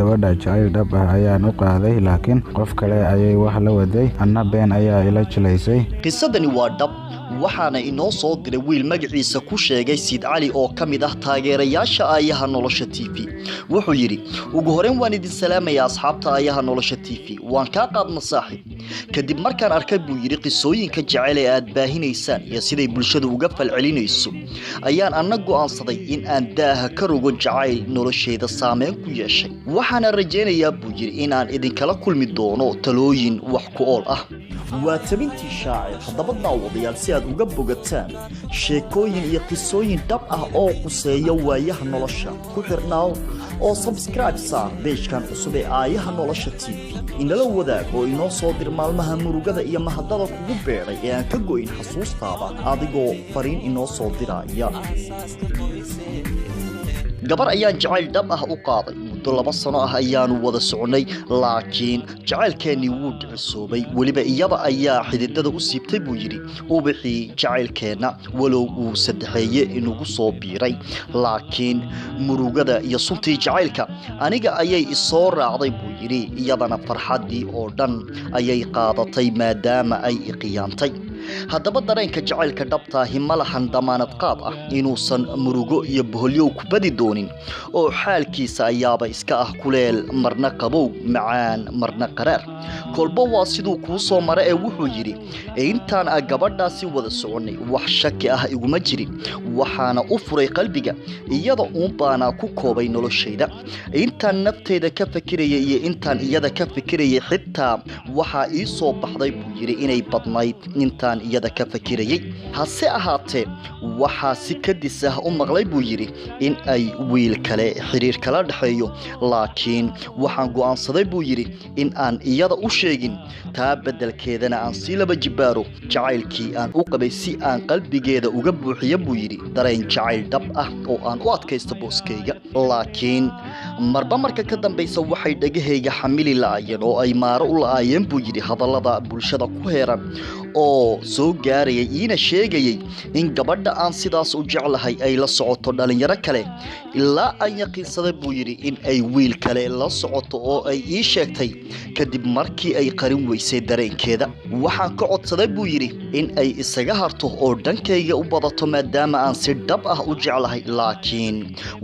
gabadha jacayl dhab ah ayaan u qaaday laakiin qof kale ayay wax la waday anna been ayaa ila jilaysay. qisadani waa dhab waxaana inoo soo diray wiil magaciisa ku sheegay Siid Cali oo kamid ah taageerayaasha Aayaha Nolosha TV. wuxuu yiri ugu horeen waan idin salaamayaa asxaabta Aayaha Nolosha TV waan ka qaadna saaxiib kadib markaan arkay buu yiri qisooyinka jacayl ee aad baahinaysaan iyo siday bulshada uga falcelinayso ayaan anagu aansaday in aan daaha ka rogo jacayl nolosheeda saameyn ku yeeshay waxaana rajaynayaa buu yiri in aan idin kala kulmi doono talooyin wax ku ool ah waa tabintii shaacir haddaba daawadayaal si aad uga bogataan sheekooyin iyo qisooyin dhab ah oo quseeya waayaha nolosha ku xirnaaw oo subscribe saar page-kan cusub ee Aayaha Nolosha TV inala wadaag oo inoo soo dir maalmaha murugada iyo mahadada kugu beeray ee aan ka go'in xasuustaada adigoo fariin inoo soo diraya gabar ayaan jacayl dhab ah u qaaday muddo 2 sano ah ayaanu wada soconay laakiin jacaylkeeni wuu dhicisoobay waliba iyada ayaa xididada u siibtay buu yiri ubixii jacaylkeena walow uu saddexeeye inugu soo biiray laakiin murugada iyo suntii jacaylka aniga ayay isoo raacday buu yiri iyadana farxadii oo dhan ayay qaadatay maadaama ay iqiyaantay haddaba dareenka jacaylka dhabta himalahan damaanad qaad ah inuusan murugo iyo boholyow ku badi doonin oo xaalkiisa ayaaba iska ah kuleel marna qabow macaan marna qaraar kolba waa siduu kuu soo maray ee wuxuu yiri intaan gabadhaasi wada soconay wax shaki ah iguma jirin waxaana u furay qalbiga iyada uun baana ku koobay noloshayda intaan nafteeda ka fakirayay iyo intaan iyada ka fakirayay xitaa waxa ii soo baxday buu yiri inay badnayd intaan iyada ka fakirayay hase ahaatee waxa si kadis ah u maqlay buu yiri in ay wiil kale xiriir kala dhaxeeyo laakiin waxaan go'aansaday buu yiri in aan iyada u sheegin taa bedelkeedana aan si laba jibaaro jacaylkii aan u qabay si aan qalbigeeda uga buuxiyo buu yiri dareen jacayl dhab ah oo aan u adkaysto booskeyga laakiin marba marka ka dambaysa waxay dhagahayga xamili laayeen oo ay maaro u laayeen buu yiri hadallada bulshada ku heeran oo soo gaarayay ina sheegayay in gabadha aan sidaas u jeclahay ay la socoto dhalinyaro kale ilaa aan yaqiinsaday buu yiri in ay wiil kale la socoto oo ay ii sheegtay kadib markii ay qarin weysay dareenkeeda waxaan ka codsaday buu yiri in ay isaga harto oo dhankayga u badato maadaama aan si dhab ah u jeclahay laakiin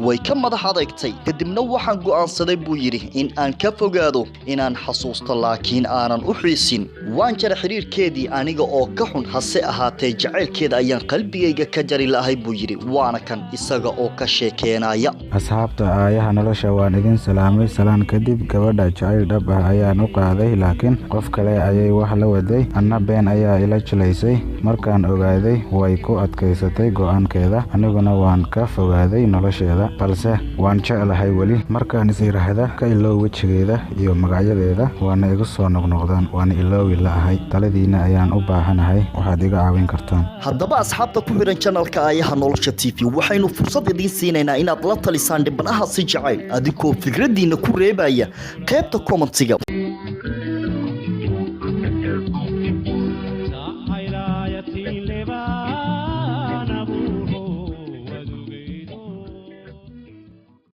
way ka madax adeegtay kadibna waxaan go'aansaday buu yiri in aan ka fogaado inaan xasuusto laakiin aanan u xiisin waan jara xiriirkeedii aniga oo ka xun hase ahaatee jacaylkeeda ayaan qalbigayga ka jari lahay buu yiri waana kan isaga oo ka sheekeynaya asxaabta Aayaha Nolosha waan idin salaamay salaan kadib gabadha jacayl dhab ah ayaan u qaaday laakiin qof kale ayay wax la waday anna been ayaa ila jilaysay markaan ogaaday way ku adkaysatay go'aankeeda aniguna waan ka fogaaday nolosheeda balse waan jeclahay wali markaan is iraahdo ka iloow wajigeeda iyo magacyadeeda waana igu soo noqnoqdaan waana iloowi la'ahay taladiina ayaan u baahanahay waxaad iga caawin kartaan haddaba asxaabta ku xiran channelka Aayaha Nolosha TV waxaynu fursad idin siinaynaa inaad la talisaan dhibanaha si jacayl adigoo fikradiina ku reebaya qaybta commentiga